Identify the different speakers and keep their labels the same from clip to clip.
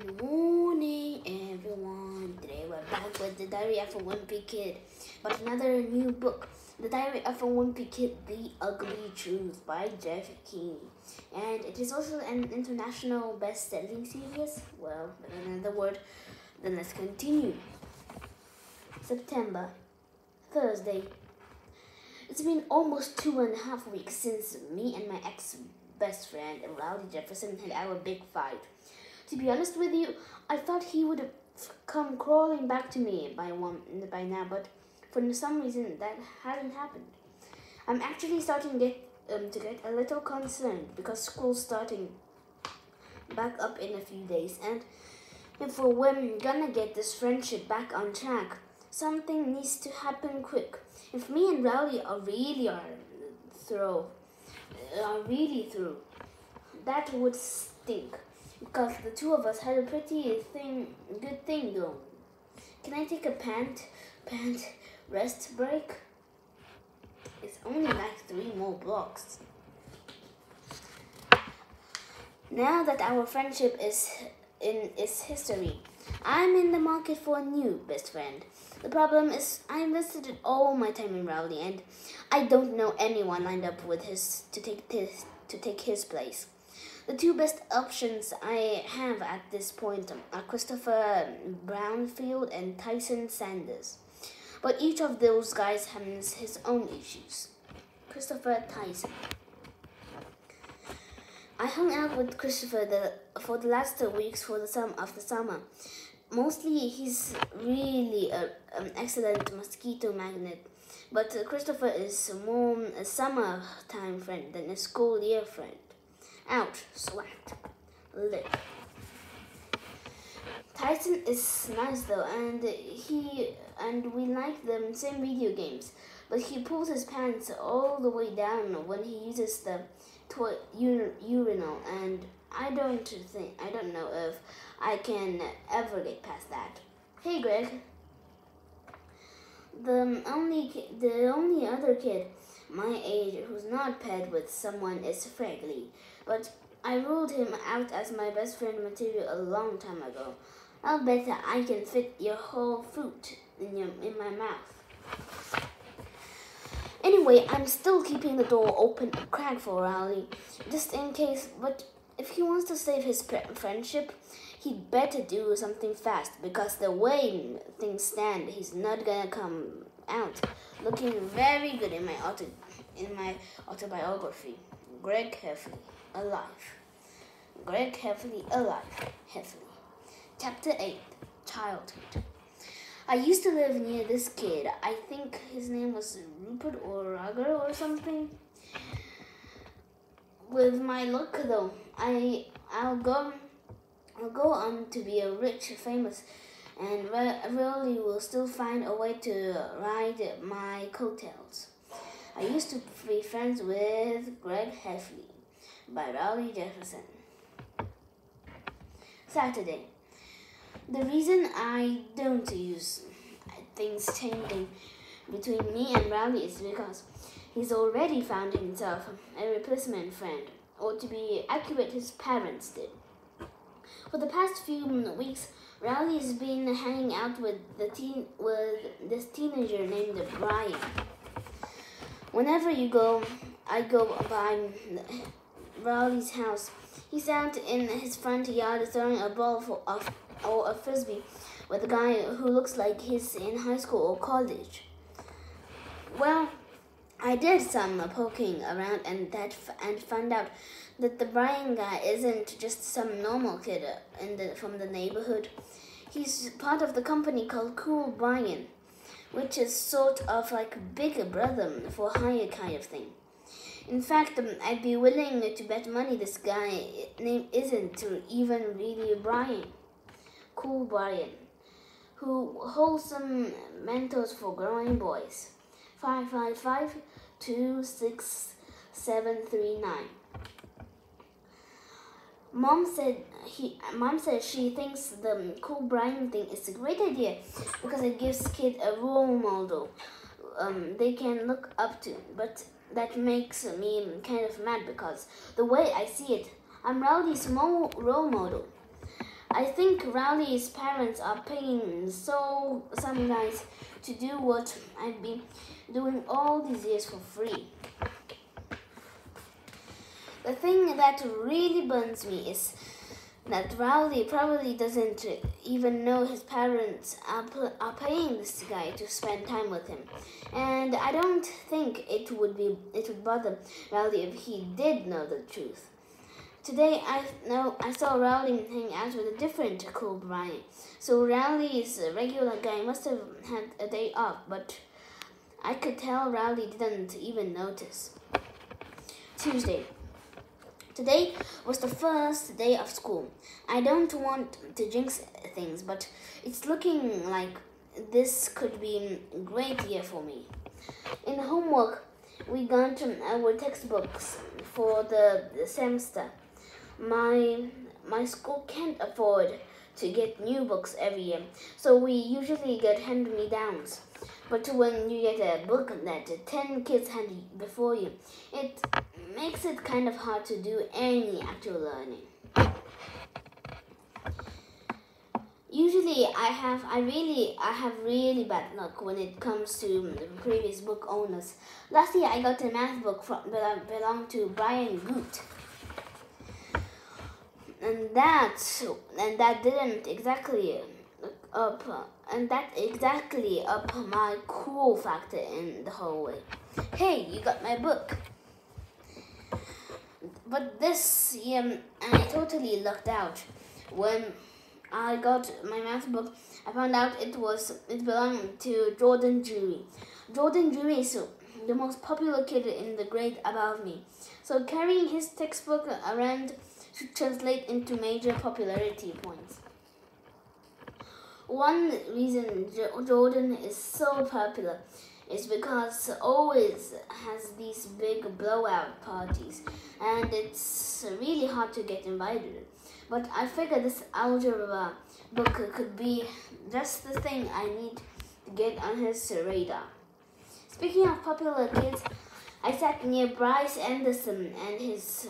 Speaker 1: Good morning, everyone. Today we're back with The Diary of a Wimpy Kid, but another new book, The Diary of a Wimpy Kid, The Ugly Truth by Jeff King. And it is also an international best-selling series. Well, another word. Then let's continue. September, Thursday. It's been almost 2.5 weeks since me and my ex-best friend, Rowdy Jefferson, had our big fight. To be honest with you, I thought he would have come crawling back to me by now, but for some reason that hasn't happened. I'm actually starting to get a little concerned because school's starting back up in a few days, and if we're gonna get this friendship back on track, something needs to happen quick. If me and Rowdy are really through, that would stink. Because the two of us had a pretty good thing going. Can I take a pant rest break? It's only like 3 more blocks. Now that our friendship is in its history, I'm in the market for a new best friend. The problem is I invested all my time in Rowdy, and I don't know anyone lined up with to take his place. The two best options I have at this point are Christopher Brownfield and Tyson Sanders. But each of those guys has his own issues. Christopher Tyson. I hung out with Christopher for the last 2 weeks of the summer. Mostly he's really an excellent mosquito magnet. But Christopher is more a summertime friend than a school year friend. Ouch, sweat, lip. Tyson is nice though, and we like the same video games, but he pulls his pants all the way down when he uses the urinal, and I don't know if I can ever get past that. Hey Greg. The only other kid my age who's not paired with someone is Fragley, but I ruled him out as my best friend material a long time ago. I'll bet that I can fit your whole foot in my mouth. Anyway, I'm still keeping the door open a crack for Rowdy, just in case, but if he wants to save his friendship, he'd better do something fast, because the way things stand, he's not gonna come out looking very good in my autobiography. Greg Heffley, Alive. Greg Heffley, Alive. Heffley. Chapter 8, Childhood. I used to live near this kid. I think his name was Rupert or Roger or something. With my luck though, I'll go on to be a rich, famous, and really will still find a way to ride my coattails. I used to be friends with Greg Heffley by Rowdy Jefferson. Saturday. The reason I don't use things changing between me and Rowdy is because he's already found himself a replacement friend, or to be accurate, his parents did. For the past few weeks, Rowdy's been hanging out with this teenager named Brian. Whenever I go by Rowdy's house, he's out in his front yard throwing a ball or a frisbee with a guy who looks like he's in high school or college. Well, I did some poking around and found out that the Brian guy isn't just some normal kid from the neighborhood. He's part of the company called Cool Brian, which is sort of like Big Brother for hire kind of thing. In fact, I'd be willing to bet money this guy name isn't even really Brian. Cool Brian, who holds some mentors for growing boys. 555-26739. Mom said she thinks the Cool Brian thing is a great idea because it gives kids a role model they can look up to. But that makes me kind of mad because the way I see it, I'm Rowdy's role model. I think Riley's parents are paying some guys to do what I've been doing all these years for free. The thing that really burns me is that Riley probably doesn't even know his parents are paying this guy to spend time with him. And I don't think it would bother Riley if he did know the truth. Today I saw Riley hang out with a different cool Brian. So Riley's regular guy must have had a day off, but I could tell Riley didn't even notice. Tuesday. Today was the first day of school. I don't want to jinx things, but it's looking like this could be a great year for me. In homework, we got our textbooks for the semester. My school can't afford to get new books every year, so we usually get hand-me-downs. But when you get a book that 10 kids had before you, it makes it kind of hard to do any actual learning. Usually I have really bad luck when it comes to previous book owners. Last year I got a math book that belonged to Brian Goot. And that didn't exactly up my cool factor in the whole way. Hey, you got my book. But this year I totally lucked out. When I got my math book, I found out it belonged to Jordan Jury. Jordan Jury is the most popular kid in the grade above me. So carrying his textbook around should translate into major popularity points. One reason Jordan is so popular is because he always has these big blowout parties, and it's really hard to get invited. But I figured this algebra book could be just the thing I need to get on his radar. Speaking of popular kids, I sat near Bryce Anderson and his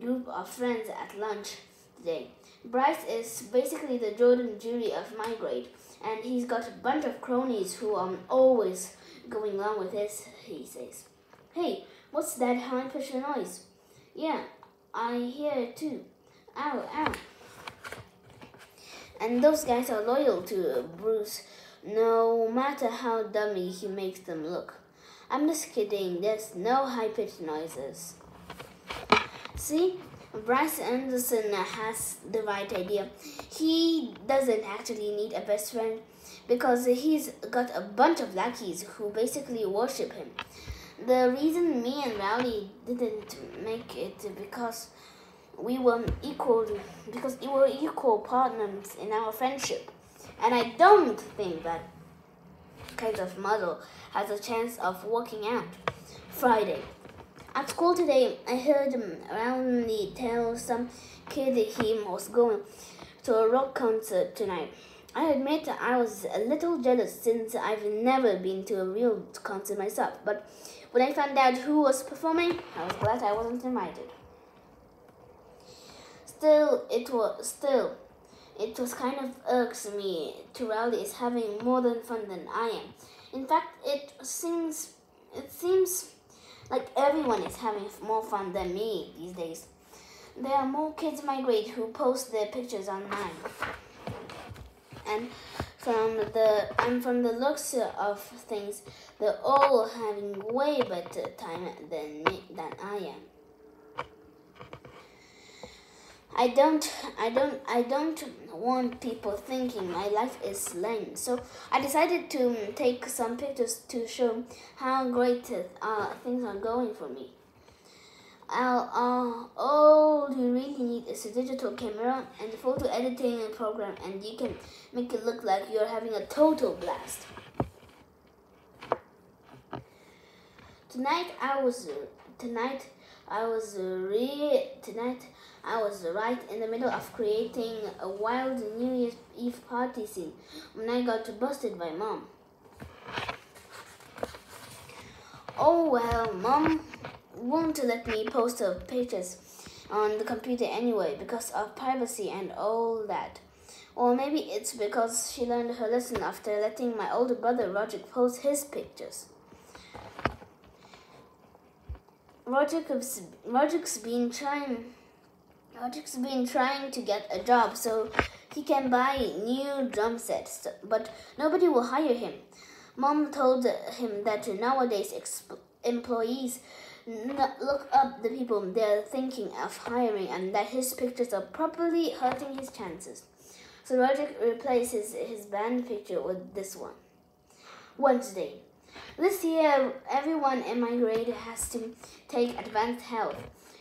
Speaker 1: group of friends at lunch today. Bryce is basically the Jordan Jury of my grade, and he's got a bunch of cronies who are always going along with his, he says. Hey, what's that high-pitched noise? Yeah, I hear it too. Ow, ow. And those guys are loyal to Bruce, no matter how dummy he makes them look. I'm just kidding, there's no high-pitched noises. See, Bryce Anderson has the right idea. He doesn't actually need a best friend because he's got a bunch of lackeys who basically worship him. The reason me and Riley didn't make it because we were equal partners in our friendship. And I don't think that kind of model has a chance of working out. Friday. At school today, I heard Riley tell some kid he was going to a rock concert tonight. I admit I was a little jealous since I've never been to a real concert myself, but when I found out who was performing, I was glad I wasn't invited. It was kind of irks me to Riley is having more fun than I am. In fact, it seems like everyone is having more fun than me these days. There are more kids my grade who post their pictures online. And from the looks of things, they're all having way better time than I am. I don't want people thinking my life is lame, so I decided to take some pictures to show how great things are going for me. All you really need is a digital camera and a photo editing program, and you can make it look like you're having a total blast. Tonight I was right in the middle of creating a wild New Year's Eve party scene when I got busted by Mom. Oh well, Mom won't let me post her pictures on the computer anyway because of privacy and all that. Or maybe it's because she learned her lesson after letting my older brother Roger post his pictures. Roger's been trying to get a job so he can buy new drum sets, but nobody will hire him. Mom told him that nowadays employees look up the people they're thinking of hiring and that his pictures are probably hurting his chances. So Roger replaces his band picture with this one. Wednesday. This year, everyone in my grade has to take advanced health,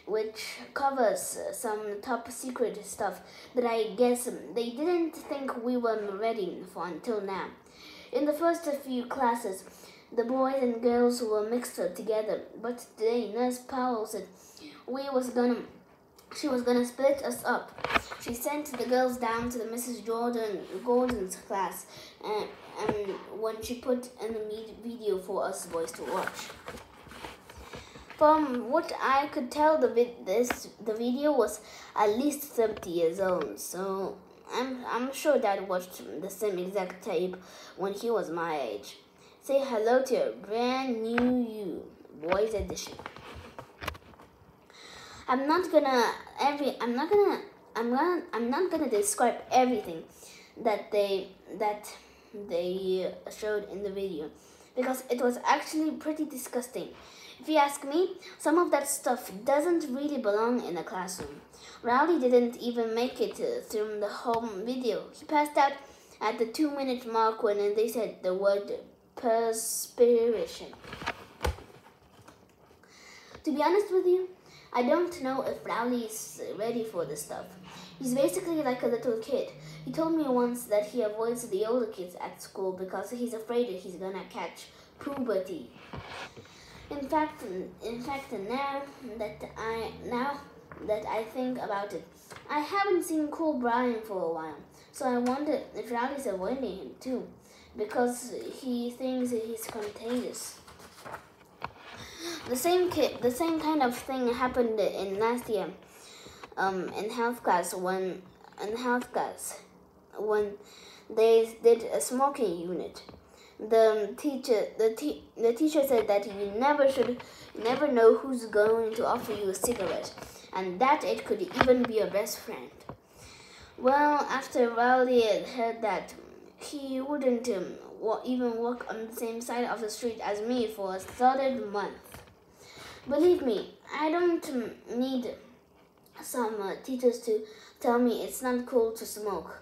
Speaker 1: which covers some top secret stuff that I guess they didn't think we were ready for until now. In the first few classes, the boys and girls were mixed together, but today Nurse Powell said she was gonna split us up. She sent the girls down to the Mrs. Gordon's class, and when she put in a video for us boys to watch. From what I could tell, the video was at least 30 years old, so I'm sure Dad watched the same exact tape when he was my age. Say hello to your brand new you, boys edition. I'm not gonna describe everything that they showed in the video because it was actually pretty disgusting. If you ask me, some of that stuff doesn't really belong in a classroom. Rowley didn't even make it through the whole video. He passed out at the 2-minute mark when they said the word perspiration. To be honest with you, I don't know if Rowley is ready for this stuff. He's basically like a little kid. He told me once that he avoids the older kids at school because he's afraid that he's gonna catch puberty. In fact, now that I think about it, I haven't seen Cool Brian for a while, so I wonder if Rowley's avoiding him too, because he thinks he's contagious. The same kind of thing happened in last year, in health class when they did a smoking unit. The teacher said that you never know who's going to offer you a cigarette, and that it could even be your best friend. Well, after Rowley had heard that, he wouldn't even walk on the same side of the street as me for a solid month. Believe me, I don't need some teachers to tell me it's not cool to smoke.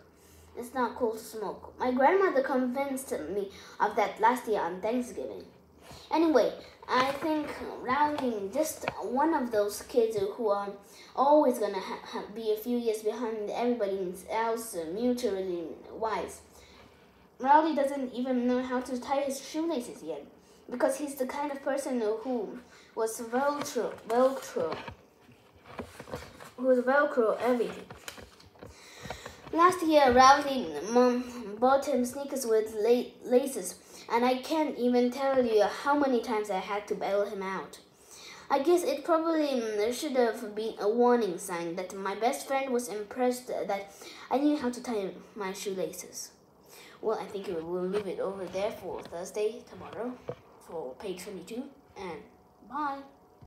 Speaker 1: It's not cool to smoke. My grandmother convinced me of that last year on Thanksgiving. Anyway, I think Rowley is just one of those kids who are always gonna be a few years behind everybody else mutually wise. Rowley doesn't even know how to tie his shoelaces yet, because he's the kind of person who was Velcro everything. Last year, Rowley's mom bought him sneakers with laces, and I can't even tell you how many times I had to bail him out. I guess it probably should have been a warning sign that my best friend was impressed that I knew how to tie my shoelaces. Well, I think we'll leave it over there for Thursday, tomorrow, for page 22, and bye.